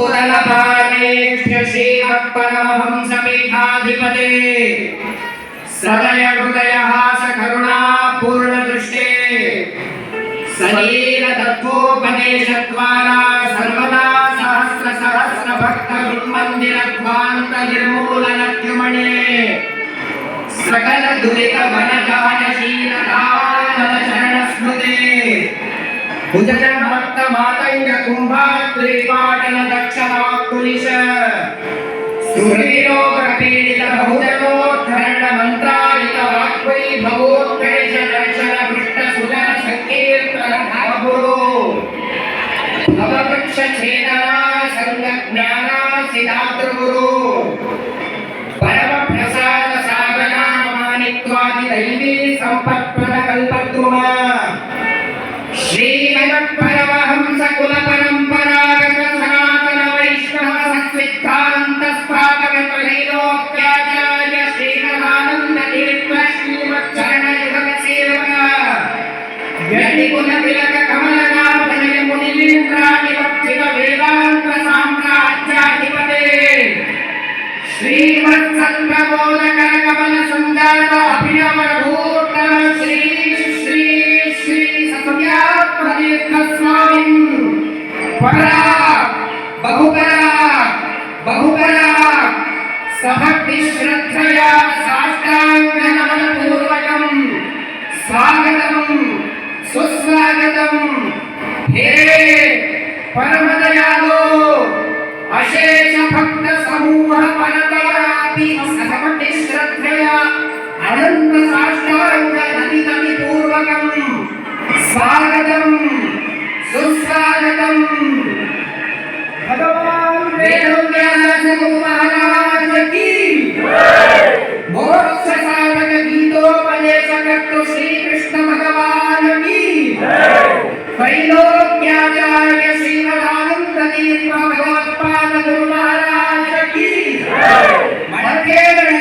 भूतलपालेभ्य श्रीमत्परमहंसपीठाधिपते सदय हृदयहास करुणा पूर्णदृष्टे सलीलतत्त्वोपदेशद्वारा सर्वदा सहस्र सहस्र भक्त गुरुमन्दिरध्वान्त निर्मूलनद्युमणे सकल दुरित वनजायशीलतानलचरणस्मृते भुजजन भक्त मातंग कुंभाद्रिपाटन दक्षवाक्कुलिश सुहृदोग्रपीडित बहुजनोद्धरण मंत्रायित वाग्वैभवोत्कर्ष दर्शन पृष्ठ सुजन संकीर्तन भावगुरु भववृक्ष छेदना संग ज्ञाना सिद्धातृगुरु परम प्रसाद सागरा मानित्वादि दैवी संपत्प्रद कल्पद्रुमा श्रीमत्परमहंस कुल परंपरागत सनातन वैष्णव सत्सिद्धांत स्थापक त्रैलोक्याचार्य श्रीमदानंद तीर्थ श्रीमच्चरण युगल सेवक व्यक्तिकुल तिलक कमलनाथ जय मुनीन्द्रादिवक्षित वेदांत साम्राज्याधिपते श्रीमत्सत्प्रबोधक कमल सुंदर अभिनव भूतल श्री स्वामी परा बहुपरा सभक्ति श्रद्धया साष्टांग नमन पूर्वकं स्वागतं सुस्वागतं हे परम दयालो अशेष भक्त समूह परतरापि सभक्ति श्रद्धया अनंत साष्टांग नमितं पूर्वकं स्वागतं सुस्वागतं भगवान वेदव्यास गुरु महाराज की मोक्ष साधक गीतोपदेशक श्री कृष्ण भगवान की त्रैलोक्याचार्य श्रीमदानंद तीर्थ भगवत्पाद गुरु महाराज की मणकेरण